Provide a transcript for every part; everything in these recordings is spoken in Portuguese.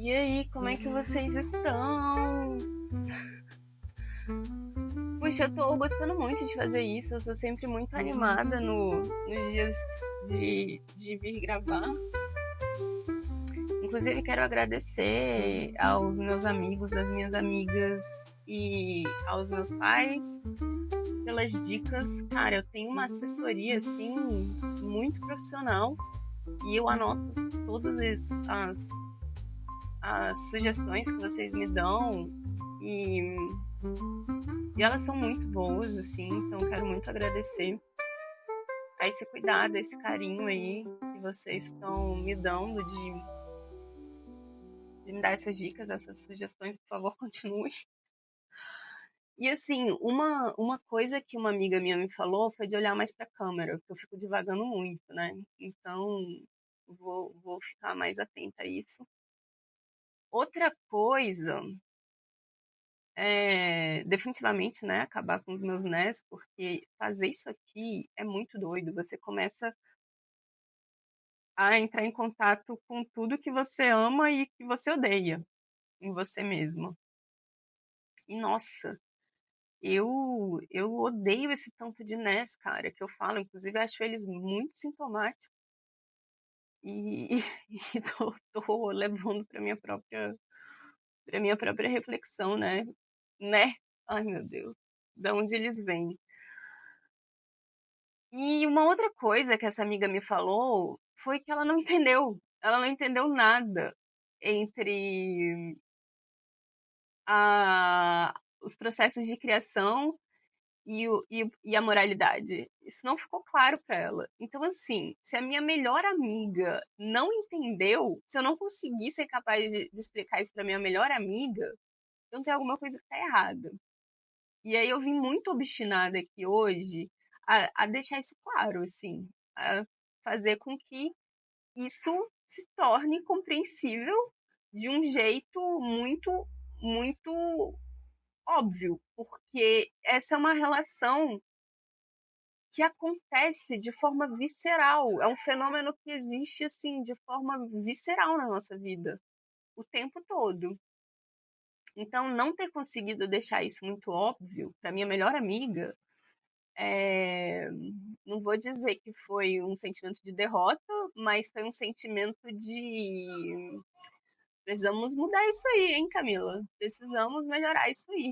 E aí, como é que vocês estão? Puxa, eu tô gostando muito de fazer isso. Eu sou sempre muito animada nos dias de vir gravar. Inclusive, quero agradecer aos meus amigos, às minhas amigas e aos meus pais pelas dicas. Cara, eu tenho uma assessoria, assim, muito profissional e eu anoto todas as sugestões que vocês me dão e elas são muito boas, assim, então quero muito agradecer a esse cuidado, a esse carinho aí que vocês estão me dando de me dar essas dicas, essas sugestões, por favor, continue. E assim, uma coisa que uma amiga minha me falou foi de olhar mais para a câmera, porque eu fico divagando muito, né? Então, vou ficar mais atenta a isso. Outra coisa definitivamente, né, acabar com os meus nés, porque fazer isso aqui é muito doido. Você começa a entrar em contato com tudo que você ama e que você odeia em você mesma. E nossa, eu odeio esse tanto de nés, cara, que eu falo. Inclusive, acho eles muito sintomáticos. E, e tô levando para minha própria reflexão, né? Ai, meu Deus, de onde eles vêm? E uma outra coisa que essa amiga me falou foi que ela não entendeu. Ela não entendeu nada entre os processos de criação e a moralidade. Isso não ficou claro para ela. Então, assim, se a minha melhor amiga não entendeu, se eu não conseguir ser capaz de explicar isso para minha melhor amiga, então tem alguma coisa que tá errada. E aí eu vim muito obstinada aqui hoje a deixar isso claro, assim, a fazer com que isso se torne compreensível de um jeito muito, muito óbvio, porque essa é uma relação que acontece de forma visceral, é um fenômeno que existe assim de forma visceral na nossa vida o tempo todo. Então, não ter conseguido deixar isso muito óbvio para minha melhor amiga, não vou dizer que foi um sentimento de derrota, mas foi um sentimento de precisamos mudar isso aí, hein, Camila? Precisamos melhorar isso aí.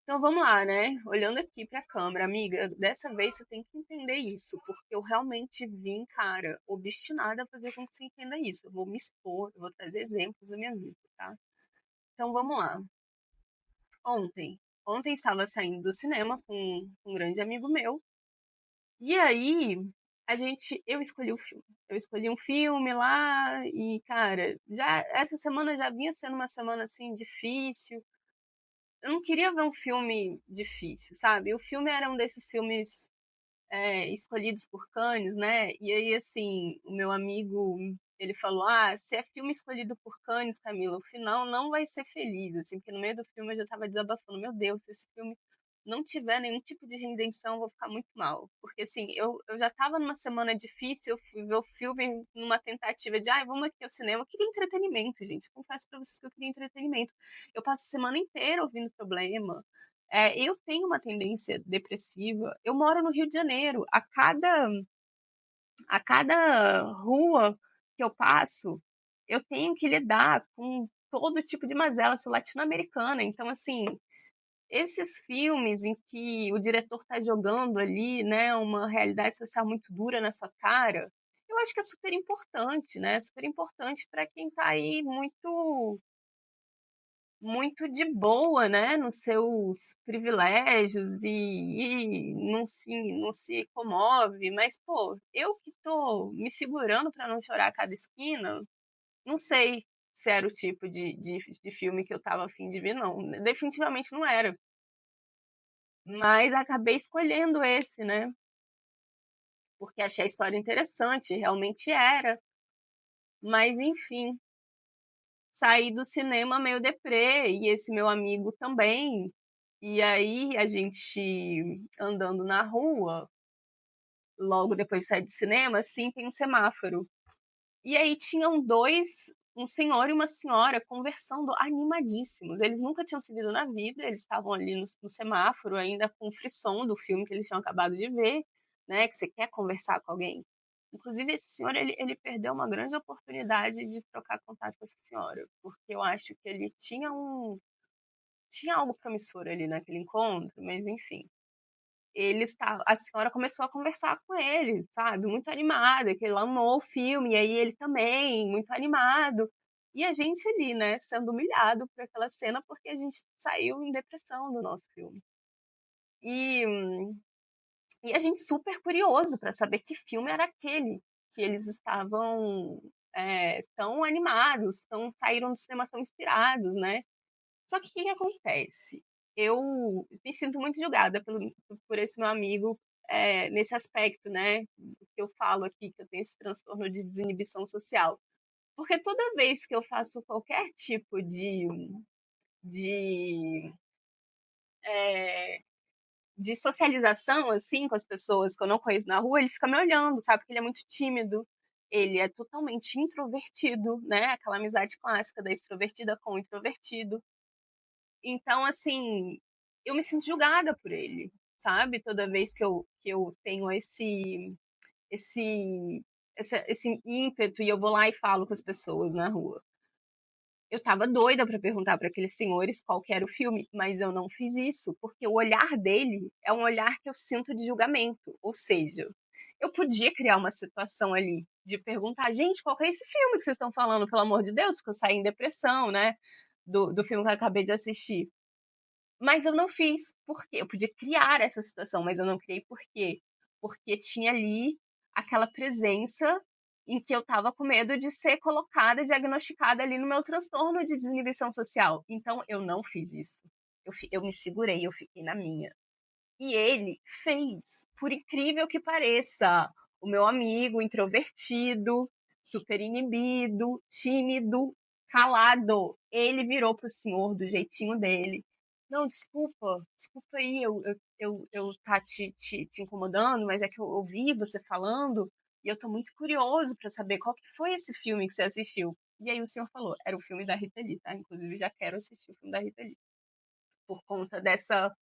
Então vamos lá, né? Olhando aqui para a câmera, amiga, dessa vez você tem que entender isso, porque eu realmente vim, cara, obstinada a fazer com que você entenda isso. Eu vou me expor, eu vou trazer exemplos da minha vida, tá? Então vamos lá. Ontem estava saindo do cinema com um grande amigo meu. E aí, eu escolhi o filme. Eu escolhi um filme lá e, cara, já essa semana já vinha sendo uma semana assim difícil. Eu não queria ver um filme difícil, sabe? O filme era um desses filmes escolhidos por Cannes, né? E aí, assim, o meu amigo, ele falou: Ah, se é filme escolhido por Cannes, Camila, o final não vai ser feliz, assim, porque no meio do filme eu já tava desabafando: Meu Deus, se esse filme não tiver nenhum tipo de redenção, eu vou ficar muito mal. Porque, assim, eu já tava numa semana difícil, eu fui ver o filme numa tentativa de: vamos aqui ao cinema. Eu queria entretenimento, gente. Confesso pra vocês que eu queria entretenimento. Eu passo a semana inteira ouvindo problema. Eu tenho uma tendência depressiva. Eu moro no Rio de Janeiro. A cada rua que eu passo, eu tenho que lidar com todo tipo de mazela. Eu sou latino-americana, então, assim, esses filmes em que o diretor está jogando ali, né, uma realidade social muito dura na sua cara, eu acho que é super importante, né? Super importante para quem está aí muito de boa, né, nos seus privilégios e não se comove, mas pô, eu que tô me segurando para não chorar a cada esquina, não sei se era o tipo de filme que eu tava a fim de ver, não. Definitivamente não era. Mas acabei escolhendo esse, né? Porque achei a história interessante, realmente era. Mas enfim, saí do cinema meio deprê, e esse meu amigo também. E aí a gente andando na rua, logo depois de sair do cinema, assim, tem um semáforo. E aí tinham um senhor e uma senhora conversando animadíssimos. Eles nunca tinham se visto na vida, eles estavam ali no semáforo, ainda com o frisson do filme que eles tinham acabado de ver, né? Que você quer conversar com alguém. Inclusive, esse senhor, ele perdeu uma grande oportunidade de trocar contato com essa senhora, porque eu acho que ele tinha algo promissor ali naquele encontro, mas enfim. A senhora começou a conversar com ele, sabe? Muito animada, que ele amou o filme, e aí ele também, muito animado. E a gente ali, né, sendo humilhado por aquela cena, porque a gente saiu em depressão do nosso filme. E, e a gente super curioso para saber que filme era aquele que eles estavam tão animados, saíram do cinema tão inspirados, né? Só que o que que acontece? Eu me sinto muito julgada por esse meu amigo nesse aspecto, né? Que eu falo aqui, que eu tenho esse transtorno de desinibição social. Porque toda vez que eu faço qualquer tipo de, é, de socialização, assim, com as pessoas que eu não conheço na rua, ele fica me olhando, sabe? Porque ele é muito tímido. Ele é totalmente introvertido, né? Aquela amizade clássica da extrovertida com o introvertido. Então, assim, eu me sinto julgada por ele, sabe? Toda vez que eu tenho esse, esse ímpeto e eu vou lá e falo com as pessoas na rua. Eu tava doida para perguntar para aqueles senhores qual que era o filme, mas eu não fiz isso, porque o olhar dele é um olhar que eu sinto de julgamento. Ou seja, eu podia criar uma situação ali de perguntar, gente, qual que é esse filme que vocês estão falando, pelo amor de Deus, porque eu saí em depressão, né? Do filme que eu acabei de assistir. Mas eu não fiz. Por quê? Eu podia criar essa situação, mas eu não criei por quê? Porque tinha ali aquela presença em que eu estava com medo de ser colocada, diagnosticada ali no meu transtorno de desinibição social. Então eu não fiz isso. Eu me segurei, eu fiquei na minha. E ele fez, por incrível que pareça, o meu amigo introvertido, super inibido, tímido, calado. Ele virou pro senhor do jeitinho dele. Não, desculpa aí, eu tá te incomodando, mas é que eu ouvi você falando e eu tô muito curioso para saber qual que foi esse filme que você assistiu. E aí o senhor falou, era o filme da Rita Lee, tá? Inclusive já quero assistir o filme da Rita Lee. Por conta dessa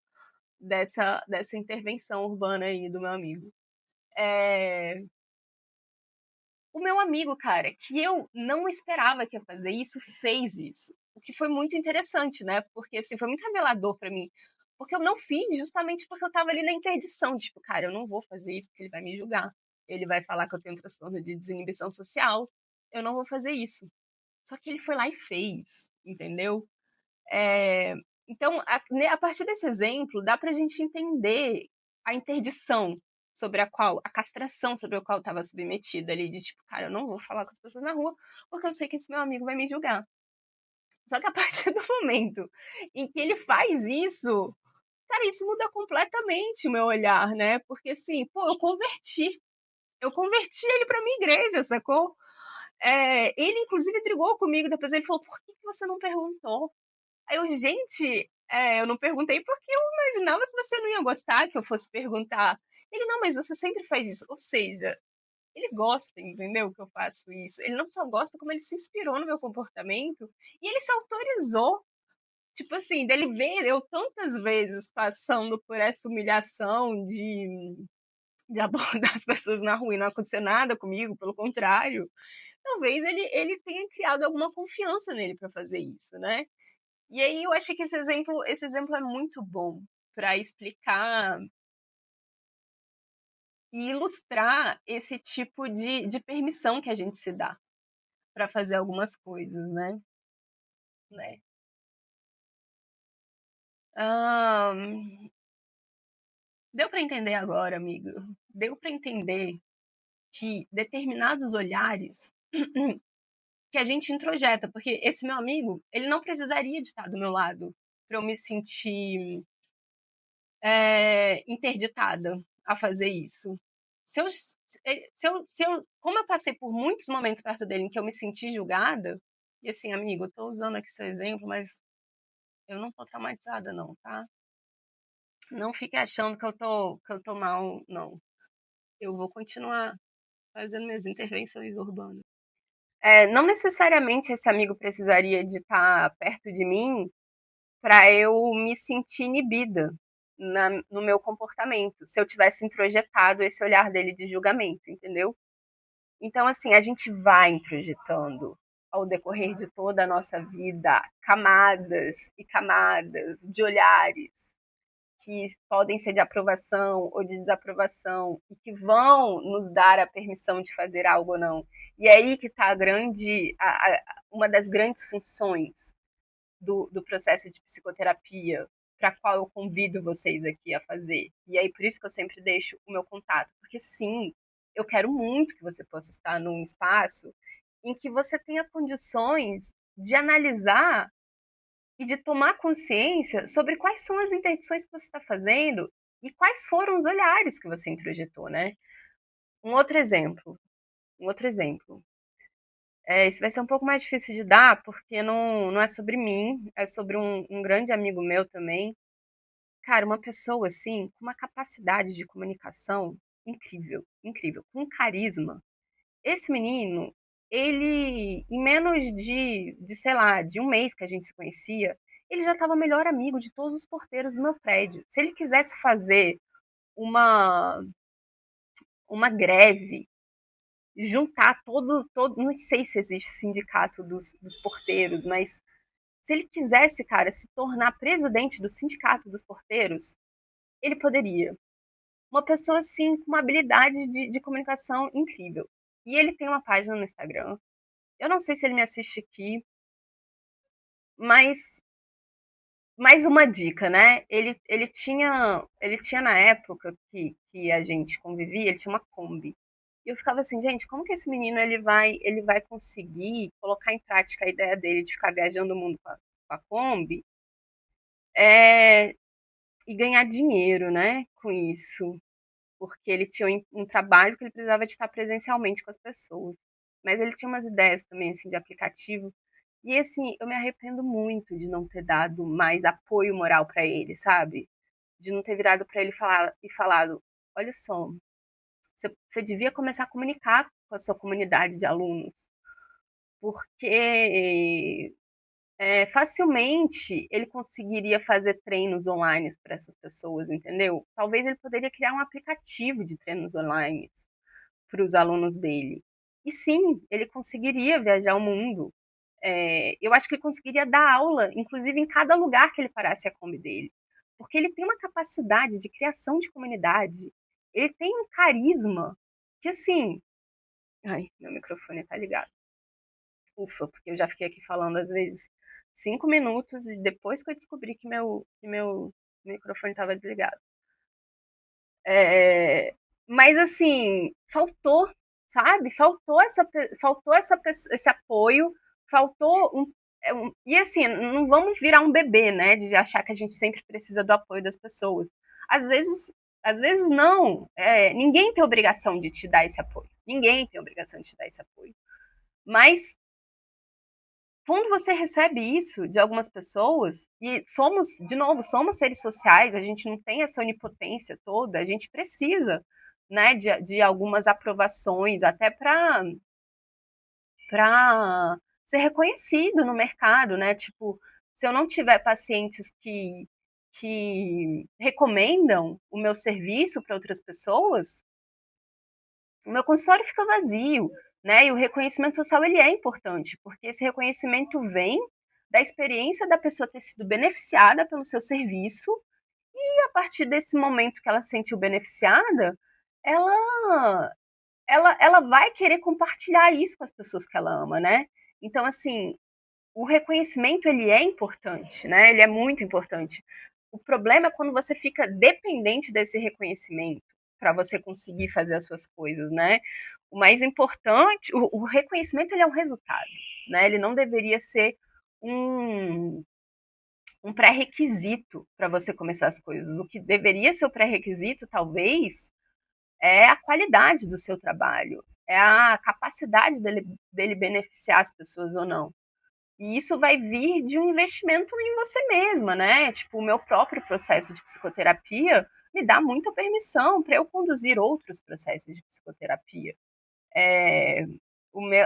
intervenção urbana aí do meu amigo. O meu amigo, cara, que eu não esperava que ia fazer isso, fez isso. O que foi muito interessante, né? Porque assim, foi muito revelador para mim. Porque eu não fiz justamente porque eu tava ali na interdição. Tipo, cara, eu não vou fazer isso porque ele vai me julgar. Ele vai falar que eu tenho um transtorno de desinibição social. Eu não vou fazer isso. Só que ele foi lá e fez, entendeu? É, então, a partir desse exemplo, dá para a gente entender a interdição sobre a qual, a castração sobre a qual eu estava submetida ali, de tipo, cara, eu não vou falar com as pessoas na rua, porque eu sei que esse meu amigo vai me julgar. Só que a partir do momento em que ele faz isso, cara, isso muda completamente o meu olhar, né? Porque assim, pô, eu converti ele para minha igreja, sacou? Ele, inclusive, brigou comigo. Depois ele falou: por que você não perguntou? Aí eu, gente, eu não perguntei porque eu imaginava que você não ia gostar que eu fosse perguntar. Ele, não, mas você sempre faz isso. Ou seja, ele gosta, entendeu? Que eu faço isso. Ele não só gosta, como ele se inspirou no meu comportamento e ele se autorizou. Tipo assim, dele ver eu tantas vezes passando por essa humilhação de abordar as pessoas na rua e não acontecer nada comigo, pelo contrário. Talvez ele tenha criado alguma confiança nele para fazer isso, né? E aí eu achei que esse exemplo é muito bom para explicar e ilustrar esse tipo de permissão que a gente se dá para fazer algumas coisas, né? Ahn, deu para entender agora, amigo? Deu para entender que determinados olhares que a gente introjeta, porque esse meu amigo, ele não precisaria de estar do meu lado para eu me sentir interditada a fazer isso. Como eu passei por muitos momentos perto dele em que eu me senti julgada, e assim, amigo, eu tô usando aqui seu exemplo, mas eu não tô traumatizada, não, tá? Não fique achando que eu tô mal, não. Eu vou continuar fazendo minhas intervenções urbanas. Não necessariamente esse amigo precisaria de estar perto de mim para eu me sentir inibida no meu comportamento, se eu tivesse introjetado esse olhar dele de julgamento, entendeu? Então, assim, a gente vai introjetando ao decorrer de toda a nossa vida camadas e camadas de olhares que podem ser de aprovação ou de desaprovação e que vão nos dar a permissão de fazer algo ou não. E é aí que está uma das grandes funções do processo de psicoterapia, para qual eu convido vocês aqui a fazer. E aí por isso que eu sempre deixo o meu contato, porque sim, eu quero muito que você possa estar num espaço em que você tenha condições de analisar e de tomar consciência sobre quais são as intenções que você está fazendo e quais foram os olhares que você introjetou, né? Um outro exemplo, um outro exemplo. Isso vai ser um pouco mais difícil de dar, porque não é sobre mim, é sobre um grande amigo meu também. Cara, uma pessoa assim, com uma capacidade de comunicação incrível, incrível, com carisma. Esse menino, ele, em menos sei lá, de um mês que a gente se conhecia, ele já estava melhor amigo de todos os porteiros do meu prédio. Se ele quisesse fazer uma, uma greve, juntar não sei se existe sindicato dos porteiros, mas se ele quisesse, cara, se tornar presidente do sindicato dos porteiros, ele poderia. Uma pessoa, assim, com uma habilidade de comunicação incrível. E ele tem uma página no Instagram. Eu não sei se ele me assiste aqui, mas mais uma dica, né? Ele tinha na época que a gente convivia, ele tinha uma Kombi. E eu ficava assim, gente, como que esse menino ele vai conseguir colocar em prática a ideia dele de ficar viajando o mundo com a Kombi é, e ganhar dinheiro, né, com isso? Porque ele tinha um trabalho que ele precisava de estar presencialmente com as pessoas. Mas ele tinha umas ideias também, assim, de aplicativo. E, assim, eu me arrependo muito de não ter dado mais apoio moral para ele, sabe? De não ter virado para ele e falado: olha só, você devia começar a comunicar com a sua comunidade de alunos, porque facilmente ele conseguiria fazer treinos online para essas pessoas, entendeu? Talvez ele poderia criar um aplicativo de treinos online para os alunos dele. E sim, ele conseguiria viajar o mundo. Eu acho que ele conseguiria dar aula, inclusive em cada lugar que ele parasse a Kombi dele. Porque ele tem uma capacidade de criação de comunidade, ele tem um carisma que, assim. Ai, meu microfone tá ligado. Ufa, porque eu já fiquei aqui falando às vezes 5 minutos e depois que eu descobri que meu microfone estava desligado. É, mas assim, faltou, sabe? Esse apoio, faltou e assim, não vamos virar um bebê, né? De achar que a gente sempre precisa do apoio das pessoas. Às vezes, às vezes não. Ninguém tem obrigação de te dar esse apoio. Ninguém tem obrigação de te dar esse apoio. Mas quando você recebe isso de algumas pessoas, e somos, de novo, somos seres sociais, a gente não tem essa onipotência toda, a gente precisa, né, de algumas aprovações, até para ser reconhecido no mercado, né? Tipo, se eu não tiver pacientes que recomendam o meu serviço para outras pessoas, o meu consultório fica vazio, né? E o reconhecimento social ele é importante, porque esse reconhecimento vem da experiência da pessoa ter sido beneficiada pelo seu serviço e a partir desse momento que ela se sentiu beneficiada, ela ela vai querer compartilhar isso com as pessoas que ela ama, né? Então assim, o reconhecimento ele é importante, né? Ele é muito importante. O problema é quando você fica dependente desse reconhecimento para você conseguir fazer as suas coisas, né? O mais importante, o reconhecimento ele é um resultado, né? Ele não deveria ser um, um pré-requisito para você começar as coisas. O que deveria ser o pré-requisito, talvez, é a qualidade do seu trabalho, é a capacidade dele beneficiar as pessoas ou não. E isso vai vir de um investimento em você mesma, né? Tipo, o meu próprio processo de psicoterapia me dá muita permissão para eu conduzir outros processos de psicoterapia. É,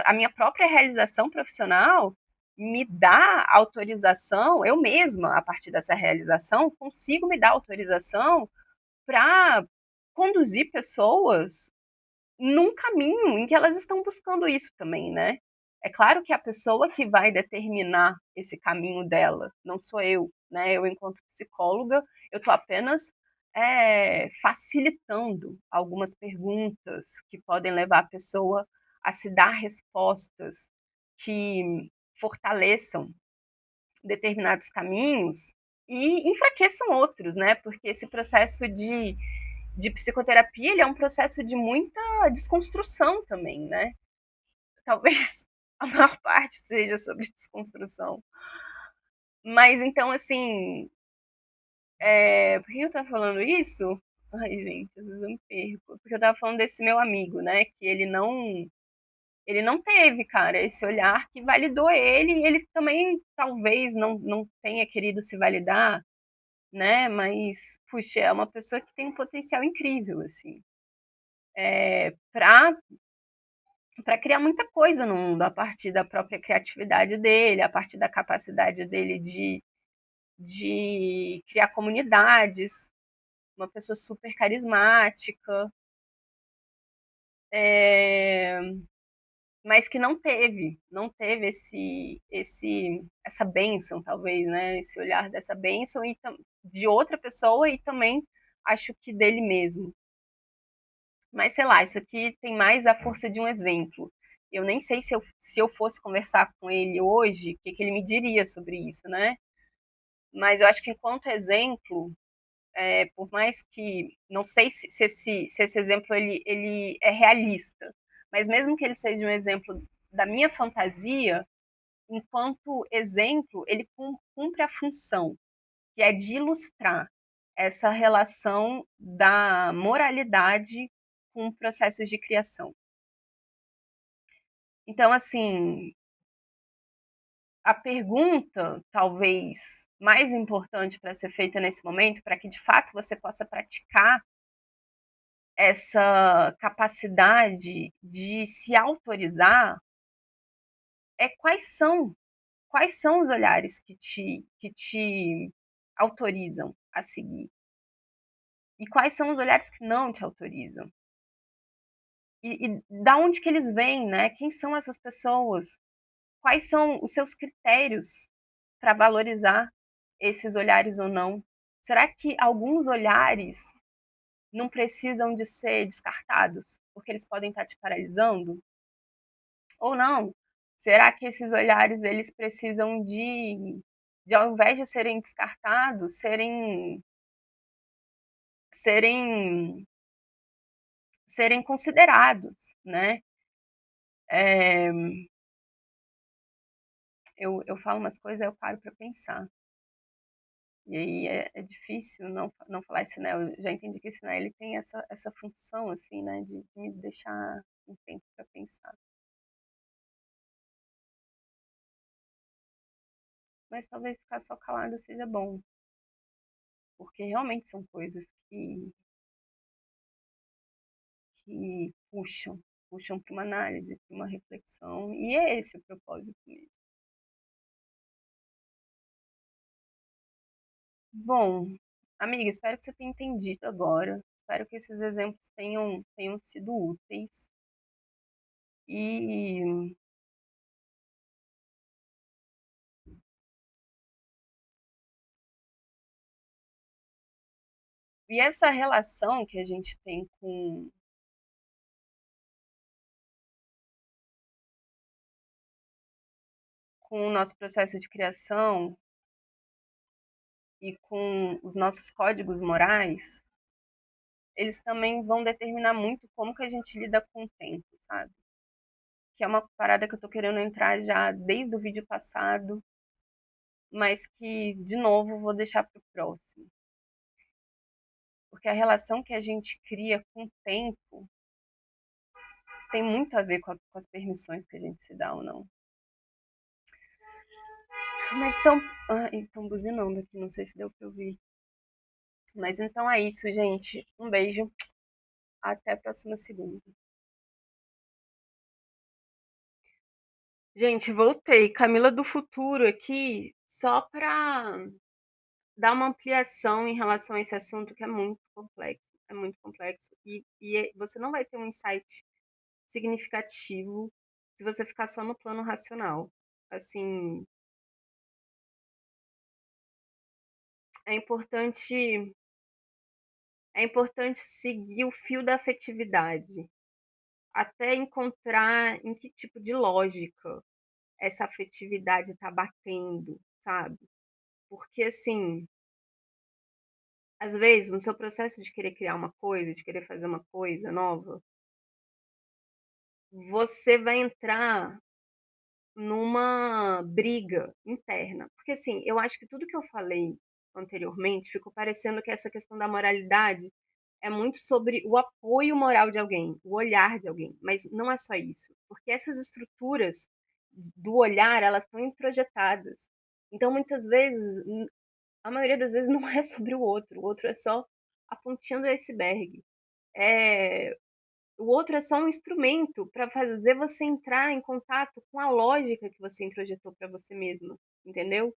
a minha própria realização profissional me dá autorização, eu mesma, a partir dessa realização, consigo me dar autorização para conduzir pessoas num caminho em que elas estão buscando isso também, né? É claro que a pessoa que vai determinar esse caminho dela, não sou eu, né? Eu, enquanto psicóloga, eu estou apenas facilitando algumas perguntas que podem levar a pessoa a se dar respostas que fortaleçam determinados caminhos e enfraqueçam outros, né? Porque esse processo de psicoterapia ele é um processo de muita desconstrução também, né? Talvez a maior parte seja sobre desconstrução. Mas então, assim, por que eu tava falando isso? Ai, gente, às vezes eu me perco. Porque eu tava falando desse meu amigo, né? Que ele não teve, cara, esse olhar que validou ele. E ele também, talvez, não tenha querido se validar, né? Mas, puxa, é uma pessoa que tem um potencial incrível, assim. Para criar muita coisa no mundo, a partir da própria criatividade dele, a partir da capacidade dele de criar comunidades, uma pessoa super carismática, é, mas que não teve essa bênção, talvez, né? Esse olhar dessa bênção e de outra pessoa e também acho que dele mesmo. Mas sei lá, isso aqui tem mais a força de um exemplo. Eu nem sei se eu fosse conversar com ele hoje, o que, que ele me diria sobre isso, né? Mas eu acho que enquanto exemplo, por mais que não sei se esse exemplo ele é realista, mas mesmo que ele seja um exemplo da minha fantasia, enquanto exemplo, ele cumpre a função, que é de ilustrar essa relação da moralidade com processos de criação. Então, assim, a pergunta talvez mais importante para ser feita nesse momento, para que de fato você possa praticar essa capacidade de se autorizar, é quais são os olhares que te autorizam a seguir e quais são os olhares que não te autorizam. E da onde que eles vêm, né? Quem são essas pessoas? Quais são os seus critérios para valorizar esses olhares ou não? Será que alguns olhares não precisam de ser descartados porque eles podem estar te paralisando? Ou não? Será que esses olhares eles precisam de ao invés de serem descartados, serem, serem considerados, né? É, eu falo umas coisas, eu paro para pensar. E aí é difícil não falar esse né? Eu já entendi que esse né, ele tem essa função, assim, né? De me deixar um tempo para pensar. Mas talvez ficar só calada seja bom, porque realmente são coisas que puxam para uma análise, para uma reflexão, e é esse o propósito mesmo. Bom, amiga, espero que você tenha entendido agora. Espero que esses exemplos tenham sido úteis. E, e essa relação que a gente tem com o nosso processo de criação e com os nossos códigos morais, eles também vão determinar muito como que a gente lida com o tempo, sabe? Que é uma parada que eu tô querendo entrar já desde o vídeo passado, mas que, de novo, vou deixar pro próximo. Porque a relação que a gente cria com o tempo tem muito a ver com as permissões que a gente se dá ou não. Mas então. Estão buzinando aqui, não sei se deu pra ouvir. Mas então é isso, gente. Um beijo. Até a próxima segunda. Gente, voltei. Camila do Futuro aqui, só para dar uma ampliação em relação a esse assunto que é muito complexo. É muito complexo. Você não vai ter um insight significativo se você ficar só no plano racional. Assim, é importante, é importante seguir o fio da afetividade, até encontrar em que tipo de lógica essa afetividade tá batendo, sabe? Porque assim, às vezes, no seu processo de querer criar uma coisa, de querer fazer uma coisa nova, você vai entrar numa briga interna. Porque, assim, eu acho que tudo que eu falei anteriormente ficou parecendo que essa questão da moralidade é muito sobre o apoio moral de alguém, o olhar de alguém. Mas não é só isso. Porque essas estruturas do olhar, elas estão introjetadas. Então, muitas vezes, a maioria das vezes não é sobre o outro é só a pontinha do iceberg. É, o outro é só um instrumento para fazer você entrar em contato com a lógica que você introjetou para você mesma, entendeu?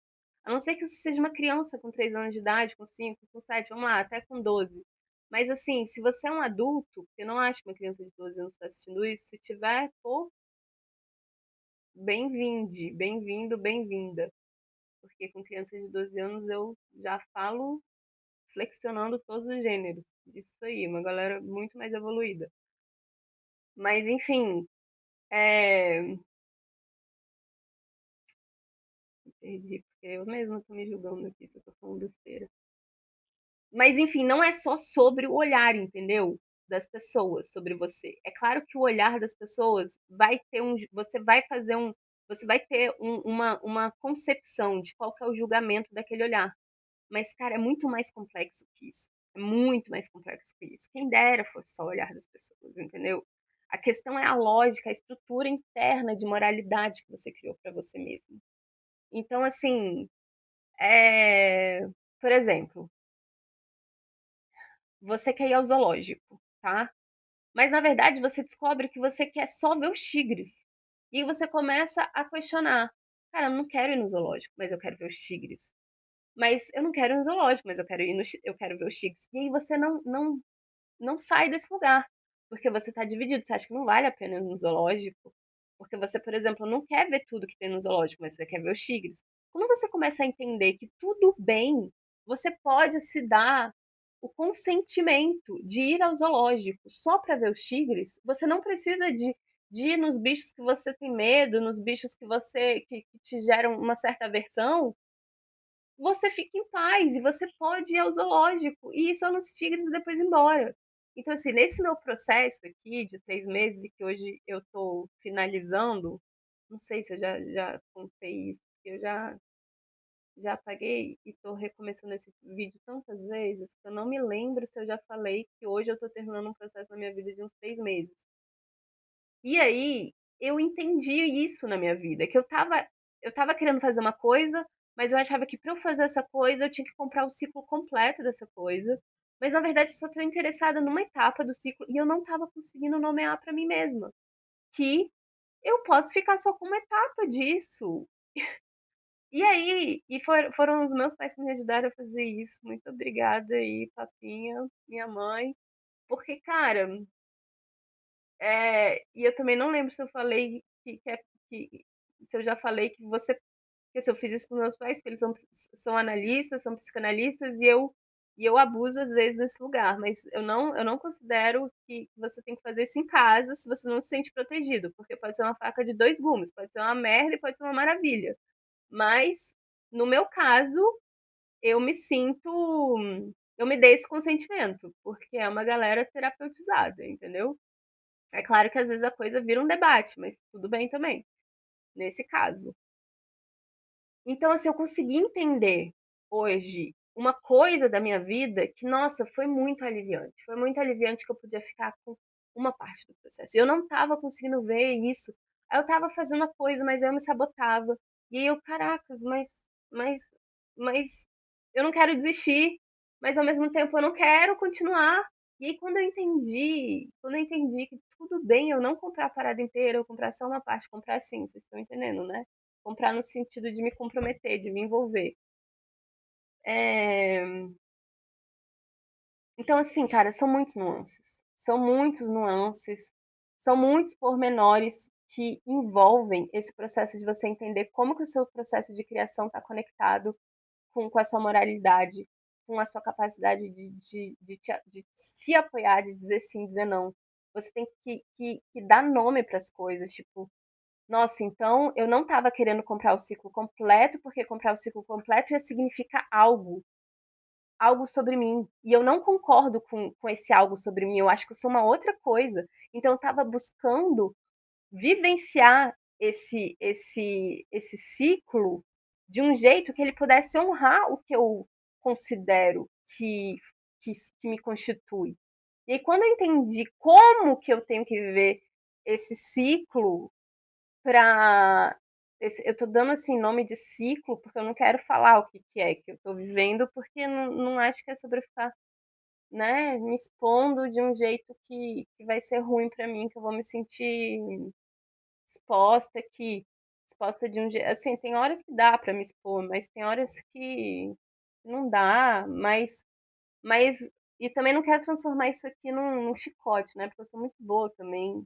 A não ser que você seja uma criança com 3 anos de idade, com 5, com 7, vamos lá, até com 12. Mas assim, se você é um adulto, eu não acho que uma criança de 12 anos está assistindo isso, se tiver, pô, bem-vinde, bem-vindo, bem-vinda. Porque com crianças de 12 anos eu já falo flexionando todos os gêneros. Isso aí, uma galera muito mais evoluída. Mas enfim, é... perdi, porque eu mesma tô me julgando aqui se eu tô falando besteira. Mas enfim, não é só sobre o olhar, entendeu? Das pessoas sobre você. É claro que o olhar das pessoas vai ter um. Você vai fazer um. Você vai ter uma concepção de qual que é o julgamento daquele olhar. Mas, cara, é muito mais complexo que isso. É muito mais complexo que isso. Quem dera fosse só o olhar das pessoas, entendeu? A questão é a lógica, a estrutura interna de moralidade que você criou para você mesmo. Então, assim, por exemplo, você quer ir ao zoológico, tá? Mas na verdade você descobre que você quer só ver os tigres. E você começa a questionar. Cara, eu não quero ir no zoológico, mas eu quero ver os tigres. Mas eu não quero ir no zoológico, mas eu quero ir eu quero ver os tigres. E aí você não sai desse lugar. Porque você está dividido. Você acha que não vale a pena ir no zoológico? Porque você, por exemplo, não quer ver tudo que tem no zoológico, mas você quer ver os tigres. Quando você começa a entender que tudo bem, você pode se dar o consentimento de ir ao zoológico só para ver os tigres, você não precisa de ir nos bichos que você tem medo, nos bichos que te geram uma certa aversão, você fica em paz e você pode ir ao zoológico e ir só nos tigres e depois ir embora. Então, assim, nesse meu processo aqui de 3 meses, e que hoje eu tô finalizando, não sei se eu já contei isso, porque eu já apaguei e tô recomeçando esse vídeo tantas vezes que eu não me lembro se eu já falei que hoje eu tô terminando um processo na minha vida de uns 3 meses. E aí, eu entendi isso na minha vida, que eu tava querendo fazer uma coisa, mas eu achava que para eu fazer essa coisa eu tinha que comprar o ciclo completo dessa coisa. Mas na verdade, eu só tô interessada numa etapa do ciclo e eu não tava conseguindo nomear para mim mesma que eu posso ficar só com uma etapa disso. E aí, foram os meus pais que me ajudaram a fazer isso. Muito obrigada aí, papinha, minha mãe. Porque, cara, e eu também não lembro se eu falei que se eu já falei que você. Que se eu fiz isso com meus pais, porque eles são analistas, são psicanalistas, e eu abuso às vezes nesse lugar. Mas eu não considero que você tem que fazer isso em casa se você não se sente protegido. Porque pode ser uma faca de dois gumes, pode ser uma merda e pode ser uma maravilha. Mas, no meu caso, eu me sinto. Eu me dei esse consentimento, porque é uma galera terapeutizada, entendeu? É claro que às vezes a coisa vira um debate, mas tudo bem também, nesse caso. Então, assim, eu consegui entender hoje uma coisa da minha vida que, nossa, foi muito aliviante. Foi muito aliviante que eu podia ficar com uma parte do processo. Eu não estava conseguindo ver isso. Eu estava fazendo a coisa, mas eu me sabotava. E aí eu, caracas, mas, mas eu não quero desistir, mas ao mesmo tempo eu não quero continuar. E aí quando eu entendi que tudo bem eu não comprar a parada inteira, eu comprar só uma parte, comprar assim, vocês estão entendendo, né? Comprar no sentido de me comprometer, de me envolver. É... Então, assim, cara, são muitos nuances. São muitos nuances, são muitos pormenores que envolvem esse processo de você entender como que o seu processo de criação está conectado com a sua moralidade, com a sua capacidade de se apoiar, de dizer sim, dizer não. Você tem que dar nome para as coisas, tipo, nossa, então eu não estava querendo comprar o ciclo completo, porque comprar o ciclo completo ia significar algo sobre mim. E eu não concordo com esse algo sobre mim, eu acho que eu sou uma outra coisa. Então eu estava buscando vivenciar esse ciclo de um jeito que ele pudesse honrar o que eu considero que me constitui. E aí, quando eu entendi como que eu tenho que viver esse ciclo para eu tô dando assim nome de ciclo porque eu não quero falar o que é que eu tô vivendo, porque não acho que é sobre ficar, né, me expondo de um jeito que vai ser ruim para mim, que eu vou me sentir exposta aqui, exposta de um jeito. Assim, tem horas que dá para me expor, mas tem horas que não dá, mas. E também não quero transformar isso aqui num chicote, né? Porque eu sou muito boa também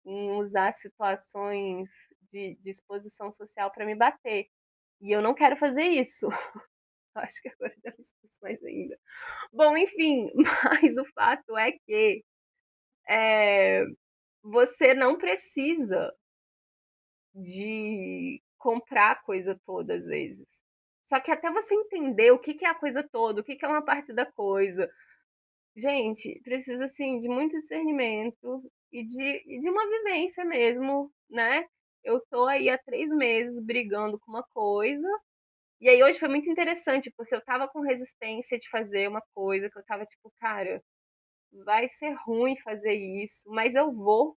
em usar situações de exposição social para me bater. E eu não quero fazer isso. Acho que agora já me expus mais ainda. Bom, enfim, mas o fato é que é, você não precisa de comprar a coisa toda às vezes. Só que até você entender o que é a coisa toda, o que é uma parte da coisa, gente, precisa assim de muito discernimento e de uma vivência mesmo, né? Eu tô aí há 3 meses brigando com uma coisa. E aí hoje foi muito interessante, porque eu tava com resistência de fazer uma coisa que eu tava tipo, cara, vai ser ruim fazer isso, mas eu vou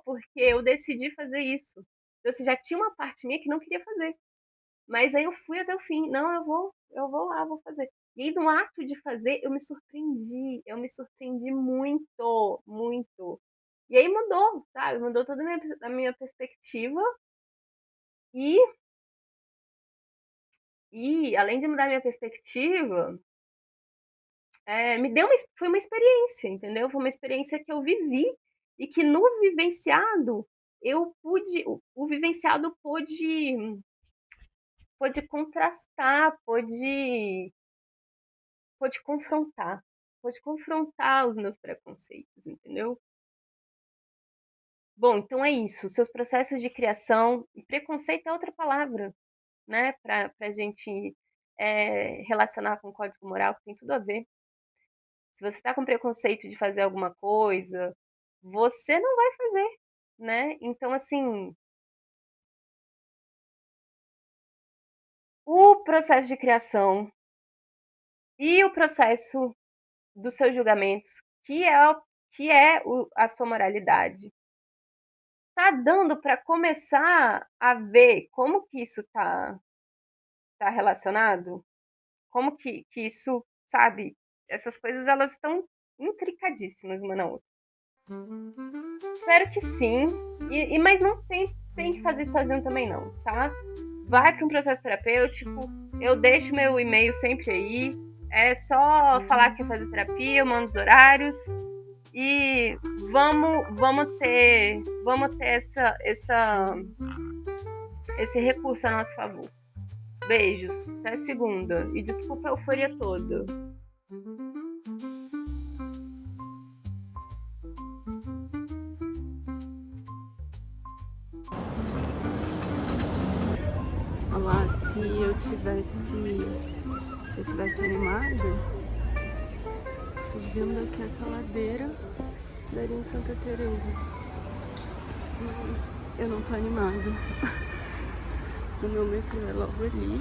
porque eu decidi fazer isso. Então, assim, já tinha uma parte minha que não queria fazer. Mas aí eu fui até o fim. Não, eu vou lá, vou fazer. E aí, no ato de fazer, eu me surpreendi muito, muito. E aí mudou, sabe? Mudou toda a minha perspectiva. E, e além de mudar a minha perspectiva, foi uma experiência, entendeu? Foi uma experiência que eu vivi e que no vivenciado eu pude, o vivenciado pôde contrastar, pôde confrontar, pôde confrontar os meus preconceitos, entendeu? Bom, então é isso. Seus processos de criação e preconceito é outra palavra, né, para a gente relacionar com o código moral, que tem tudo a ver. Se você está com preconceito de fazer alguma coisa, você não vai fazer, né? Então, assim, o processo de criação e o processo dos seus julgamentos, a sua moralidade, tá dando para começar a ver como que isso tá relacionado? Como que isso, sabe? Essas coisas elas estão intricadíssimas uma na outra. Espero que sim. Mas não tem que fazer sozinho também não, tá? Vai para um processo terapêutico. Eu deixo meu e-mail sempre aí. É só falar que quer fazer terapia, eu mando os horários. E vamos ter esse recurso a nosso favor. Beijos, até segunda. E desculpa a euforia toda. Olá, se eu tivesse animado, subindo aqui essa ladeira, daria em Santa Teresa. Mas eu não tô animada. O meu metrô é logo ali.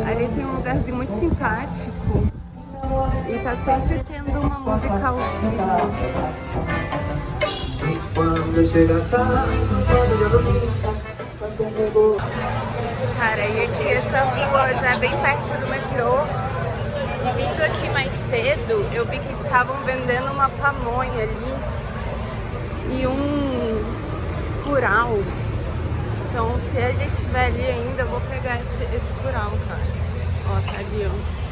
Ali tem um lugarzinho muito simpático. E tá sempre tendo uma música ao vivo. Cara, e aqui essa rua já é bem perto do metrô. Vindo aqui mais cedo, eu vi que estavam vendendo uma pamonha ali e um curau. Então, se ele estiver ali ainda, eu vou pegar esse curau, cara. Ó, tá ali, ó.